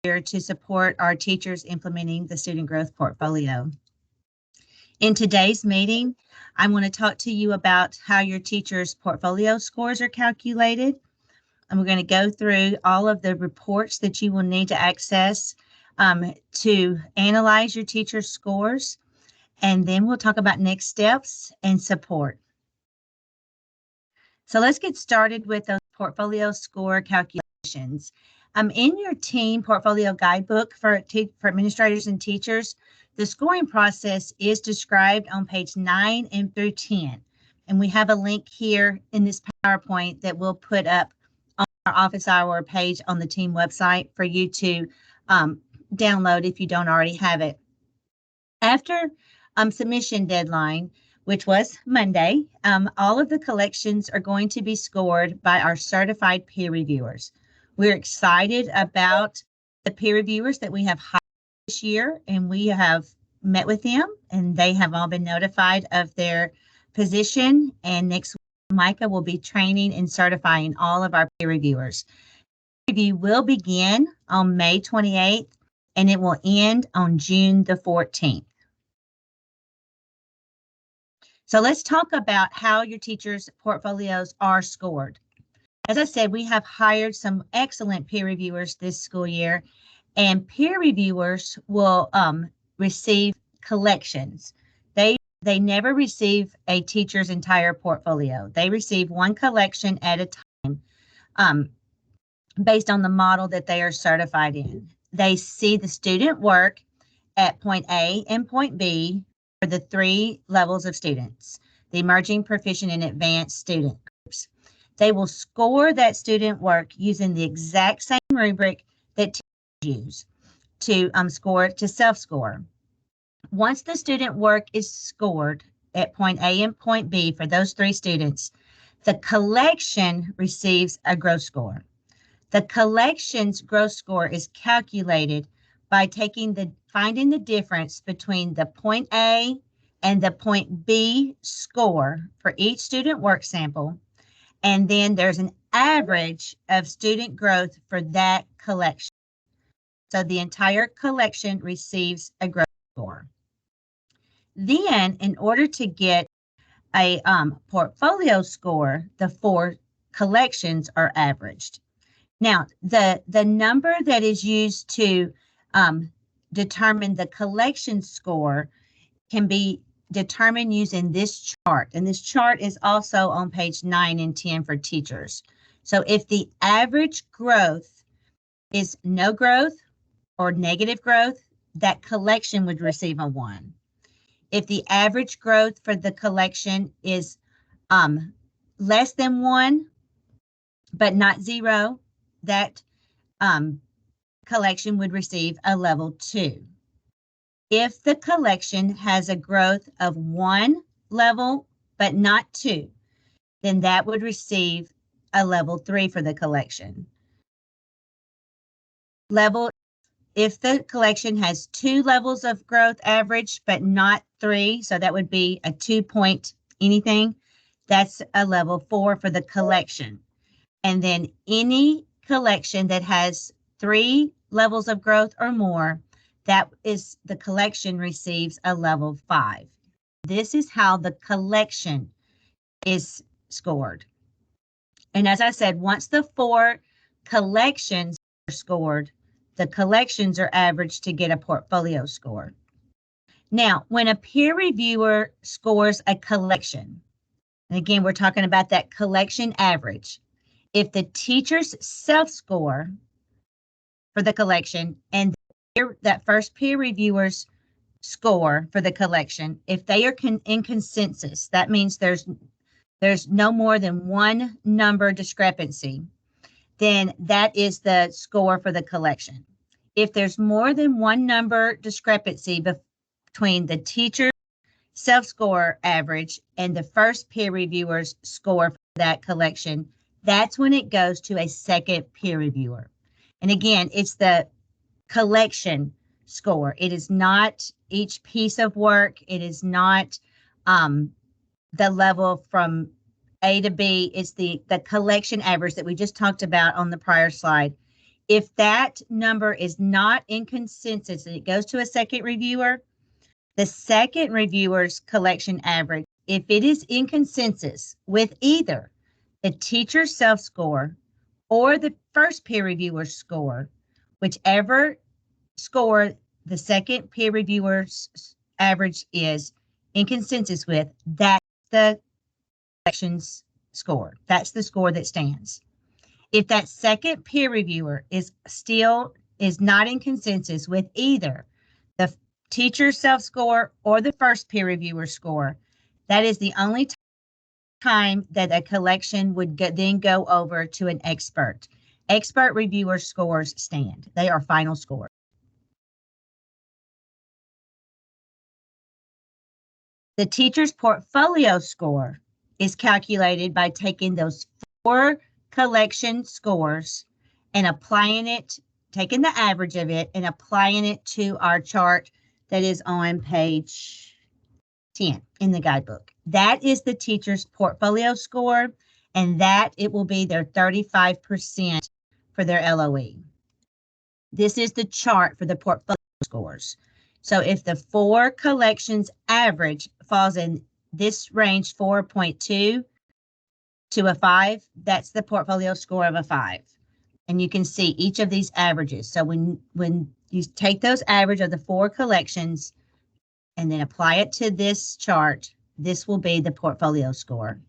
year to support our teachers implementing the student growth portfolio. In today's meeting, I want to talk to you about how your teachers' portfolio scores are calculated. And we're going to go through all of the reports that you will need to access to analyze your teacher's scores. And then we'll talk about next steps and support. So let's get started with those portfolio score calculations. In your team portfolio guidebook for administrators and teachers, the scoring process is described on page 9 and through 10. And we have a link here in this PowerPoint that we'll put up on our office hour page on the team website for you to download if you don't already have it. After submission deadline, which was Monday, all of the collections are going to be scored by our certified peer reviewers. We're excited about the peer reviewers that we have hired this year, and we have met with them, and they have all been notified of their position. And next week, Micah will be training and certifying all of our peer reviewers. The review will begin on May 28th, and it will end on June the 14th. So let's talk about how your teachers' portfolios are scored. As I said, we have hired some excellent peer reviewers this school year, and peer reviewers will receive collections. They never receive a teacher's entire portfolio. They receive one collection at a time based on the model that they are certified in. They see the student work at point A and point B for the 3 levels of students, the emerging, proficient, and advanced student groups. They will score that student work using the exact same rubric that teachers use to self-score. Once the student work is scored at point A and point B for those 3 students, the collection receives a gross score. The collection's gross score is calculated by finding the difference between the point A and the point B score for each student work sample. And then there's an average of student growth for that collection. So the entire collection receives a gross score. Then, in order to get a portfolio score, the 4 collections are averaged. Now, the number that is used to determine the collection score can be determined using this chart. And this chart is also on page 9 and 10 for teachers. So if the average growth is no growth or negative growth, that collection would receive a 1. If the average growth for the collection is less than 1, but not 0, that collection would receive a level 2. If the collection has a growth of 1 level, but not 2, then that would receive a level 3 for the collection. If the collection has 2 levels of growth average, but not 3, so that would be a 2 point anything, that's a level 4 for the collection. And then any collection that has 3 levels of growth or more, that is the collection receives a level 5. This is how the collection is scored. And as I said, once the 4 collections are scored, the collections are averaged to get a portfolio score. Now, when a peer reviewer scores a collection, and again, we're talking about that collection average, if the teacher's self-score for the collection and that first peer reviewer's score for the collection, if they are in consensus, that means there's no more than 1 number discrepancy, then that is the score for the collection. If there's more than 1 number discrepancy between the teacher's self-score average and the first peer reviewer's score for that collection, that's when it goes to a second peer reviewer. And again, it's the collection score. It is not each piece of work. It is not the level from A to B. It's the collection average that we just talked about on the prior slide. If that number is not in consensus and it goes to a second reviewer, the second reviewer's collection average, if it is in consensus with either the teacher's self-score or the first peer reviewer's score, whichever score the second peer reviewer's average is in consensus with, that's the collections score. That's the score that stands. If that second peer reviewer is not in consensus with either the teacher's self-score or the first peer reviewer score, that is the only time that a collection would then go over to an expert. Expert reviewer scores stand. They are final scores. The teacher's portfolio score is calculated by taking those 4 collection scores and taking the average of it and applying it to our chart that is on page 10 in the guidebook. That is the teacher's portfolio score, and that it will be their 35% for their LOE. This is the chart for the portfolio scores. So if the 4 collections average falls in this range, 4.2 to a 5, that's the portfolio score of a 5. And you can see each of these averages. So when you take those average of the 4 collections and then apply it to this chart, this will be the portfolio score.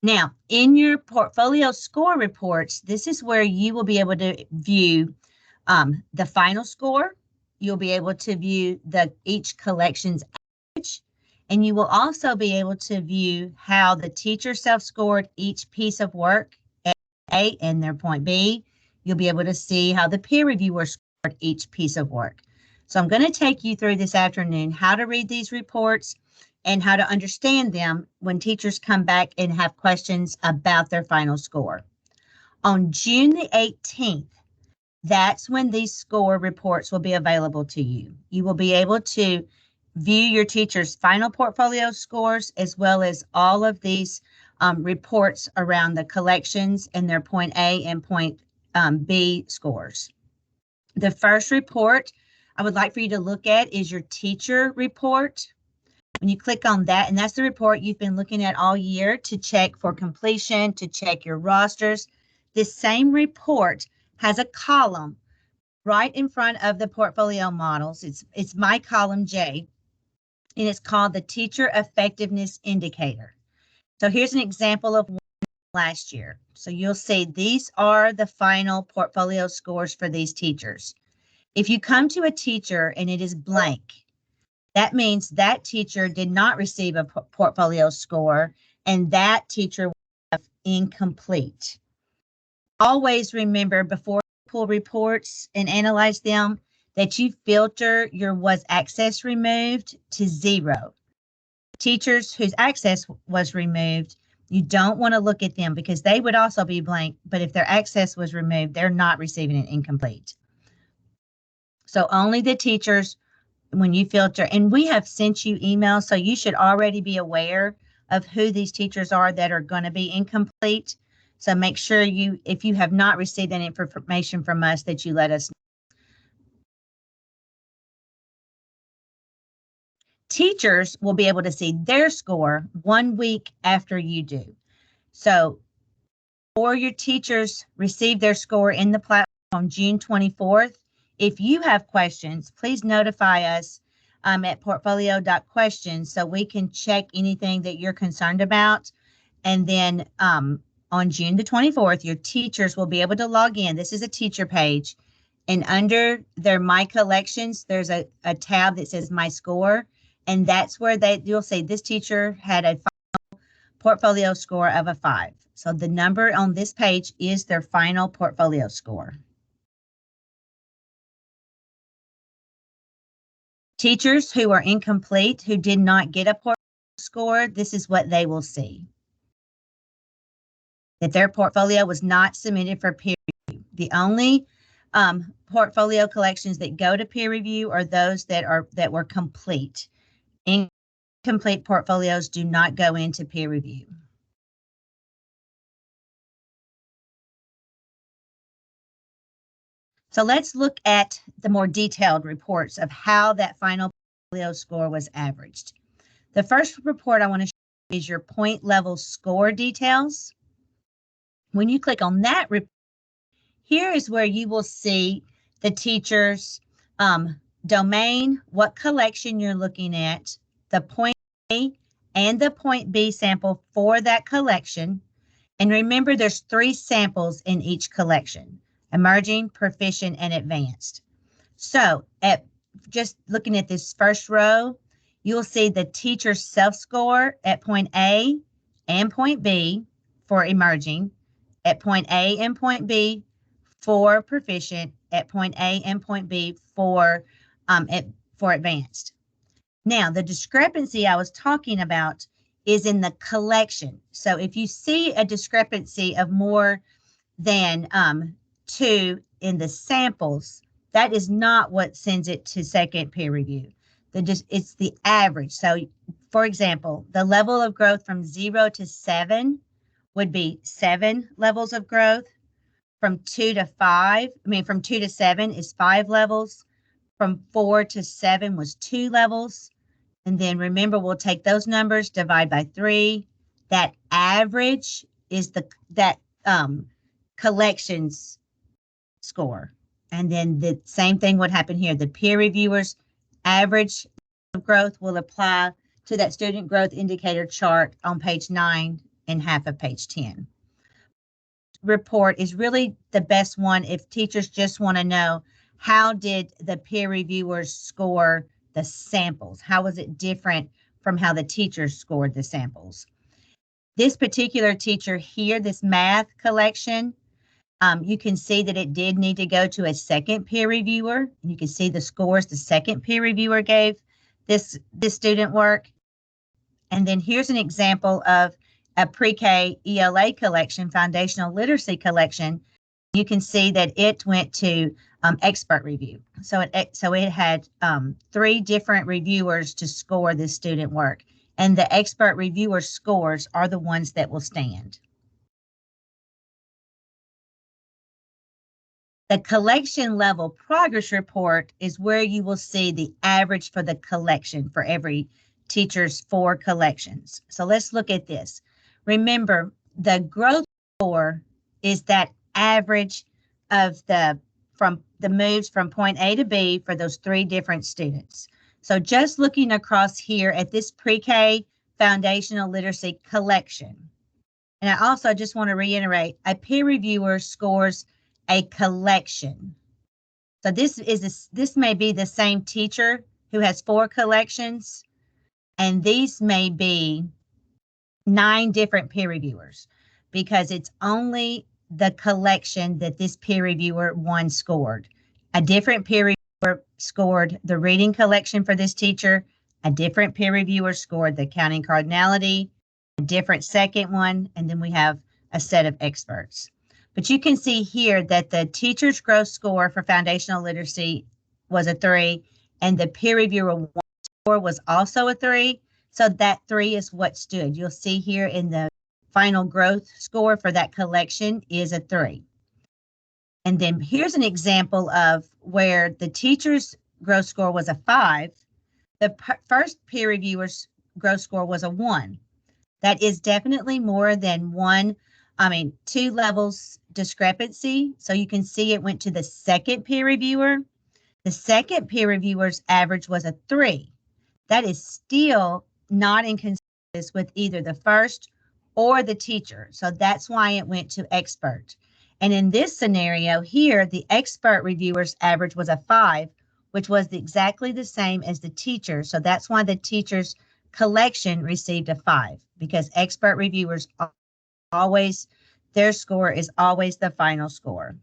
Now, in your portfolio score reports, this is where you will be able to view the final score. You'll be able to view each collection's average, and you will also be able to view how the teacher self-scored each piece of work, A and their point B. You'll be able to see how the peer reviewer scored each piece of work. So I'm going to take you through this afternoon how to read these reports and how to understand them when teachers come back and have questions about their final score. On June the 18th, that's when these score reports will be available to you. You will be able to view your teacher's final portfolio scores as well as all of these reports around the collections and their point A and point B scores. The first report I would like for you to look at is your teacher report. When you click on that, and that's the report you've been looking at all year to check for completion, to check your rosters. This same report has a column right in front of the portfolio models. It's my column J, and it's called the Teacher Effectiveness Indicator. So here's an example of one last year. So you'll see these are the final portfolio scores for these teachers. If you come to a teacher and it is blank, that means that teacher did not receive a portfolio score, and that teacher was incomplete. Always remember before you pull reports and analyze them that you filter your was access removed to 0. Teachers whose access was removed, you don't want to look at them because they would also be blank, but if their access was removed, they're not receiving an incomplete. So only the teachers when you filter, and we have sent you emails, so you should already be aware of who these teachers are that are going to be incomplete. So make sure if you have not received that information from us, that you let us know. Teachers will be able to see their score 1 week after you do. So before your teachers receive their score in the platform on June 24th, if you have questions, please notify us at portfolio.questions so we can check anything that you're concerned about. And then on June the 24th, your teachers will be able to log in. This is a teacher page. And under their My Collections, there's a tab that says My Score. And that's where you'll say this teacher had a final portfolio score of a 5. So the number on this page is their final portfolio score. Teachers who are incomplete, who did not get a portfolio score, this is what they will see. That their portfolio was not submitted for peer review. The only portfolio collections that go to peer review are those that were complete. Incomplete portfolios do not go into peer review. So let's look at the more detailed reports of how that final portfolio score was averaged. The first report I want to show you is your point level score details. When you click on that report, here is where you will see the teacher's domain, what collection you're looking at, the point A and the point B sample for that collection. And remember, there's 3 samples in each collection: emerging, proficient, and advanced. So just looking at this first row, you'll see the teacher's self-score at point A and point B for emerging, at point A and point B for proficient, at point A and point B for advanced. Now, the discrepancy I was talking about is in the collection. So if you see a discrepancy of more than 2 in the samples, that is not what sends it to second peer review. It's the average. So, for example, the level of growth from 0 to 7 would be 7 levels of growth. From 2 to 7 is 5 levels. From 4 to 7 was 2 levels. And then remember, we'll take those numbers, divide by 3. That average is that collections score. And then the same thing would happen here. The peer reviewers' average of growth will apply to that student growth indicator chart on page 9 and half of page 10. Report is really the best one if teachers just want to know, how did the peer reviewers score the samples? How was it different from how the teachers scored the samples? This particular teacher here, this math collection, you can see that it did need to go to a second peer reviewer. You can see the scores the second peer reviewer gave this student work. And then here's an example of a pre-K ELA collection, foundational literacy collection. You can see that it went to expert review. So it had 3 different reviewers to score this student work. And the expert reviewer scores are the ones that will stand. The collection level progress report is where you will see the average for the collection for every teacher's 4 collections. So let's look at this. Remember, the growth score is that average of the moves from point A to B for those 3 different students. So just looking across here at this pre-K foundational literacy collection. And I also just want to reiterate, a peer reviewer scores a collection. So this may be the same teacher who has 4 collections, and these may be 9 different peer reviewers, because it's only the collection that this peer reviewer one scored. A different peer reviewer scored the reading collection for this teacher. A different peer reviewer scored the counting cardinality, a different second one, and then we have a set of experts. But you can see here that the teacher's growth score for foundational literacy was a 3, and the peer reviewer one score was also a 3. So that 3 is what stood. You'll see here in the final growth score for that collection is a 3. And then here's an example of where the teacher's growth score was a 5. The first peer reviewer's growth score was a 1. That is definitely more than 2 levels discrepancy. So you can see it went to the second peer reviewer. The second peer reviewer's average was a 3. That is still not in consensus with either the first or the teacher. So that's why it went to expert. And in this scenario here, the expert reviewer's average was a 5, which was exactly the same as the teacher. So that's why the teacher's collection received a 5, because expert reviewers always, their score is always the final score.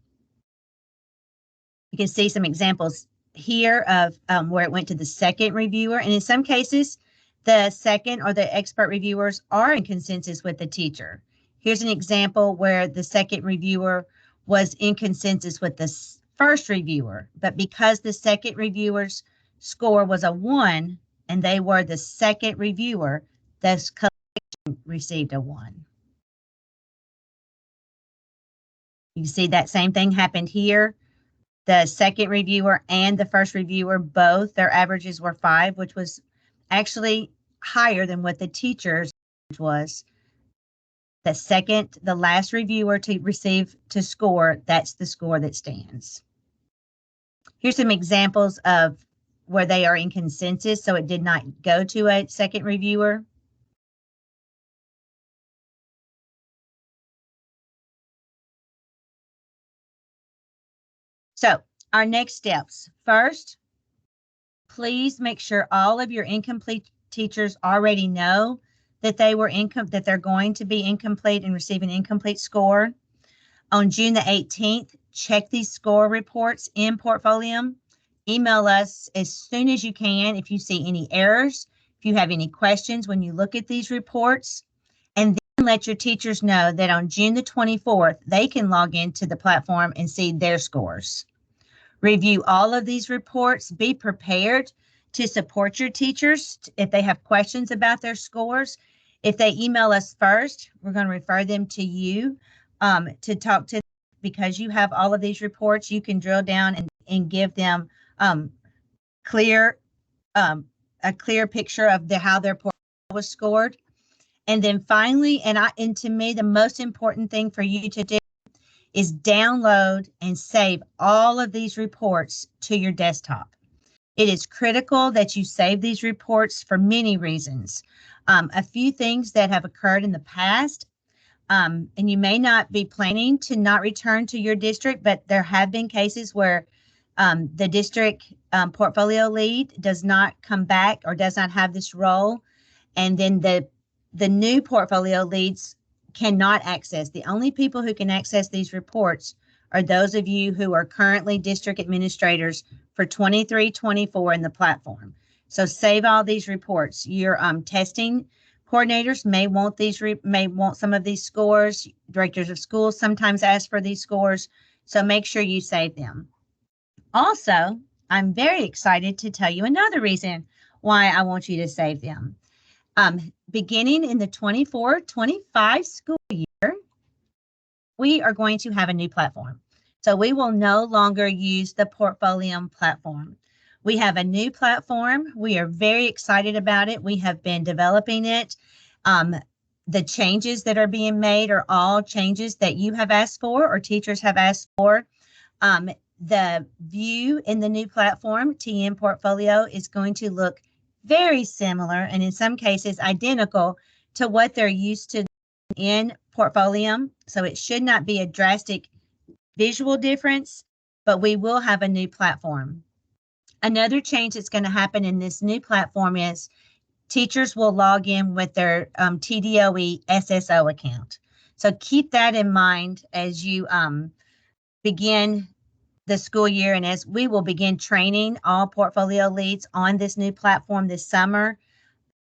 You can see some examples here of where it went to the second reviewer. And in some cases, the second or the expert reviewers are in consensus with the teacher. Here's an example where the second reviewer was in consensus with the first reviewer, but because the second reviewer's score was a 1 and they were the second reviewer, this collection received a 1. You see that same thing happened here. the second reviewer and the first reviewer, both their averages were 5, which was actually higher than what the teacher's was. The last reviewer to score, that's the score that stands. Here's some examples of where they are in consensus, so it did not go to a second reviewer. So our next steps. First, please make sure all of your incomplete teachers already know that that they're going to be incomplete and receive an incomplete score. On June the 18th, check these score reports in Portfolium. Email us as soon as you can if you see any errors, if you have any questions when you look at these reports, and then let your teachers know that on June the 24th, they can log into the platform and see their scores. Review all of these reports. Be prepared to support your teachers if they have questions about their scores. If they email us first, we're going to refer them to you to talk to them. Because you have all of these reports, you can drill down and give them a clear picture of how their portfolio was scored. And then finally, and to me, the most important thing for you to do is download and save all of these reports to your desktop. It is critical that you save these reports for many reasons. A few things that have occurred in the past, and you may not be planning to not return to your district, but there have been cases where the district portfolio lead does not come back or does not have this role, and then the new portfolio leads cannot access. The only people who can access these reports are those of you who are currently district administrators for 23-24 in the platform. So save all these reports. Your testing coordinators may want some of these scores. Directors of schools sometimes ask for these scores, so make sure you save them. Also, I'm very excited to tell you another reason why I want you to save them. Beginning in the 24-25 school year, we are going to have a new platform. So we will no longer use the Portfolium platform. We have a new platform. We are very excited about it. We have been developing it. The changes that are being made are all changes that you have asked for or teachers have asked for. The view in the new platform, TN Portfolio, is going to look very similar and in some cases identical to what they're used to in Portfolium. So it should not be a drastic visual difference, but we will have a new platform. Another change that's going to happen in this new platform is teachers will log in with their TDOE SSO account. So keep that in mind as you begin the school year, and as we will begin training all portfolio leads on this new platform this summer.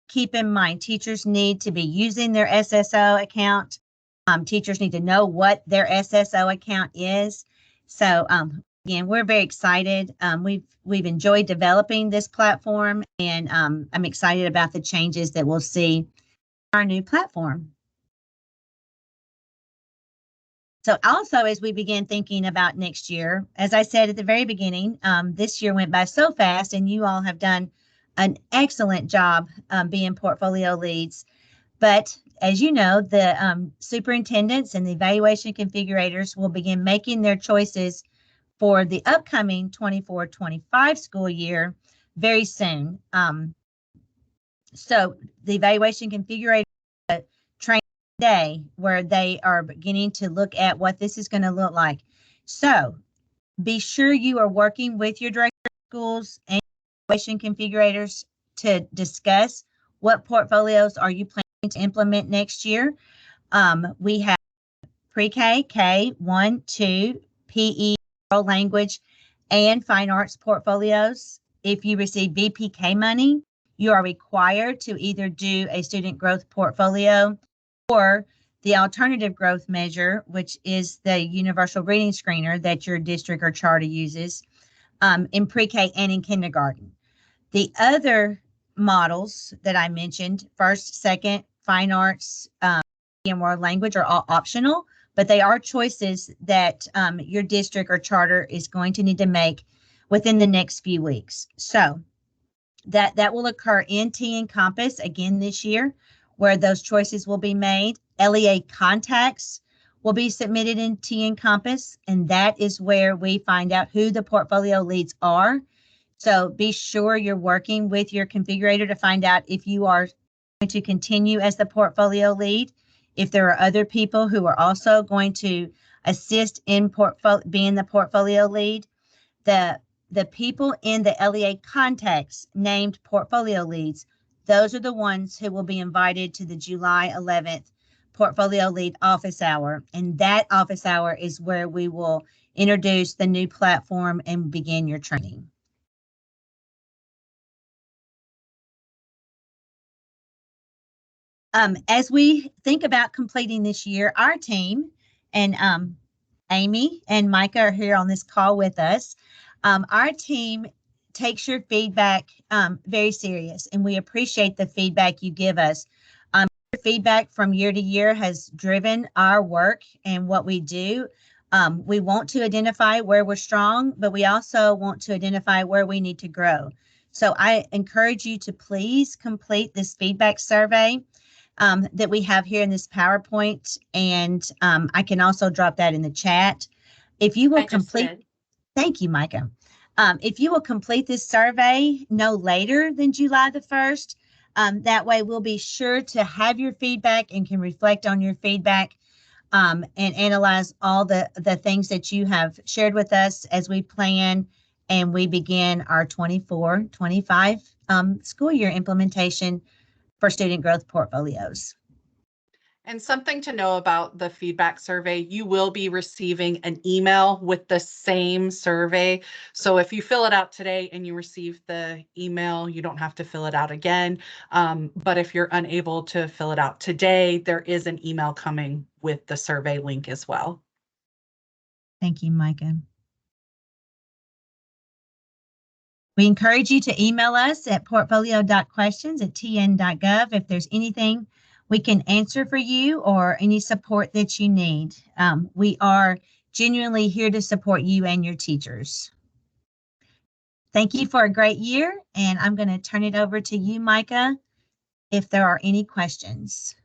Keep in mind, teachers need to be using their SSO account. Teachers need to know what their SSO account is. So again, we're very excited. We've enjoyed developing this platform, and I'm excited about the changes that we'll see in our new platform. So also, as we begin thinking about next year, as I said at the very beginning, this year went by so fast, and you all have done an excellent job being portfolio leads. But as you know, the superintendents and the evaluation configurators will begin making their choices for the upcoming 24-25 school year very soon. So the evaluation configurator training day where they are beginning to look at what this is going to look like. So be sure you are working with your director of schools and evaluation configurators to discuss what portfolios are you planning to implement next year. We have pre-K, K, 1, 2, PE, world language, and fine arts portfolios. If you receive VPK money, you are required to either do a student growth portfolio or the alternative growth measure, which is the universal reading screener that your district or charter uses in pre-K and in kindergarten. The other models that I mentioned, first, second, fine arts, and world language, are all optional, but they are choices that your district or charter is going to need to make within the next few weeks. So that will occur in T-Encompass again this year, where those choices will be made. LEA contacts will be submitted in T-Encompass, and that is where we find out who the portfolio leads are. So be sure you're working with your configurator to find out if you are going to continue as the portfolio lead, if there are other people who are also going to assist in being the portfolio lead. The people in the LEA contacts named portfolio leads, those are the ones who will be invited to the July 11th portfolio lead office hour. And that office hour is where we will introduce the new platform and begin your training. As we think about completing this year, our team and Amy and Micah are here on this call with us. Our team takes your feedback very serious, and we appreciate the feedback you give us. Your feedback from year to year has driven our work and what we do. We want to identify where we're strong, but we also want to identify where we need to grow. So I encourage you to please complete this feedback survey that we have here in this PowerPoint, and I can also drop that in the chat. If you will complete. Thank you, Micah. If you will complete this survey no later than July the 1st, that way we'll be sure to have your feedback and can reflect on your feedback and analyze all the things that you have shared with us as we plan and we begin our 24-25 school year implementation for student growth portfolios. And something to know about the feedback survey, you will be receiving an email with the same survey. So if you fill it out today and you receive the email, you don't have to fill it out again. But if you're unable to fill it out today, there is an email coming with the survey link as well. Thank you, Micah. We encourage you to email us at portfolio.questions@tn.gov if there's anything we can answer for you or any support that you need. We are genuinely here to support you and your teachers. Thank you for a great year, and I'm going to turn it over to you, Micah, if there are any questions.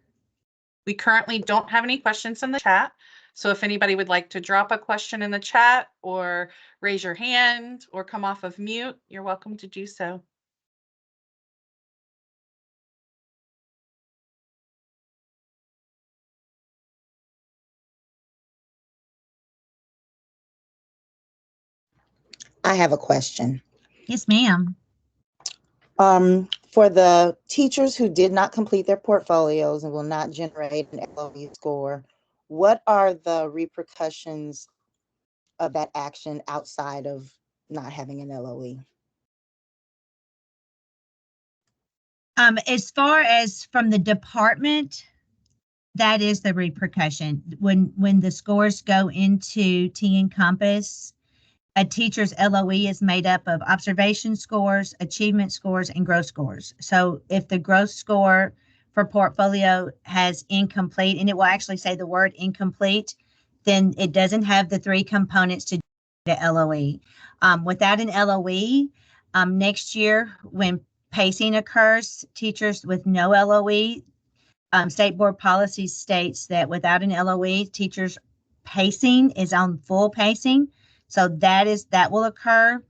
We currently don't have any questions in the chat. So if anybody would like to drop a question in the chat or raise your hand or come off of mute, you're welcome to do so. I have a question. Yes, ma'am. For the teachers who did not complete their portfolios and will not generate an LOE score, what are the repercussions of that action outside of not having an LOE? As far as from the department, that is the repercussion. When the scores go into T-Encompass, a teacher's LOE is made up of observation scores, achievement scores, and growth scores. So if the growth score for portfolio has incomplete, and it will actually say the word incomplete, then it doesn't have the 3 components to the LOE. Without an LOE, next year when pacing occurs, teachers with no LOE, state board policy states that without an LOE, teachers pacing is on full pacing. So that will occur.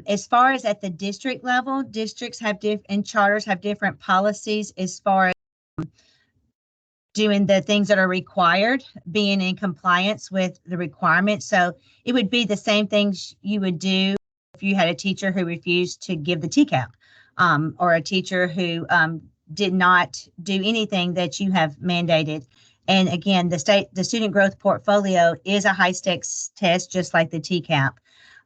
As far as at the district level, districts have and charters have different policies as far as doing the things that are required, being in compliance with the requirements. So it would be the same things you would do if you had a teacher who refused to give the TCAP, or a teacher who did not do anything that you have mandated. And again, the student growth portfolio is a high stakes test, just like the TCAP.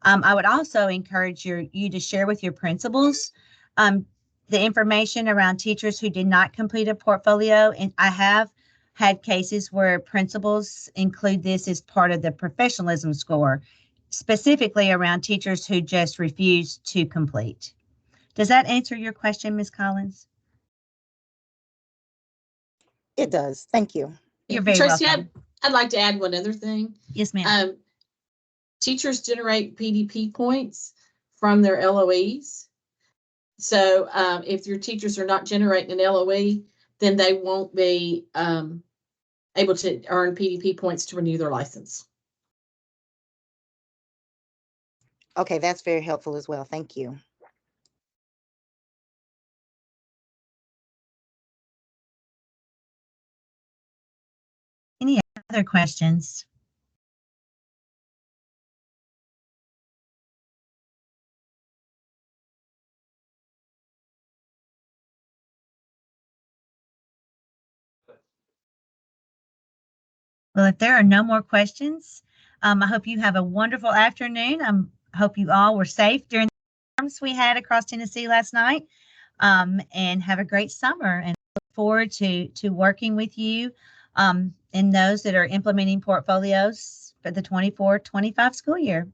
I would also encourage you to share with your principals the information around teachers who did not complete a portfolio. And I have had cases where principals include this as part of the professionalism score, specifically around teachers who just refuse to complete. Does that answer your question, Ms. Collins? It does. Thank you. You're very Tracy, welcome. I'd like to add one other thing. Yes, ma'am. Teachers generate PDP points from their LOEs. So if your teachers are not generating an LOE, then they won't be able to earn PDP points to renew their license. Okay, that's very helpful as well. Thank you. Any other questions? Well, if there are no more questions, I hope you have a wonderful afternoon. I hope you all were safe during the storms we had across Tennessee last night, and have a great summer. And look forward to working with you and those that are implementing portfolios for the 24-25 school year.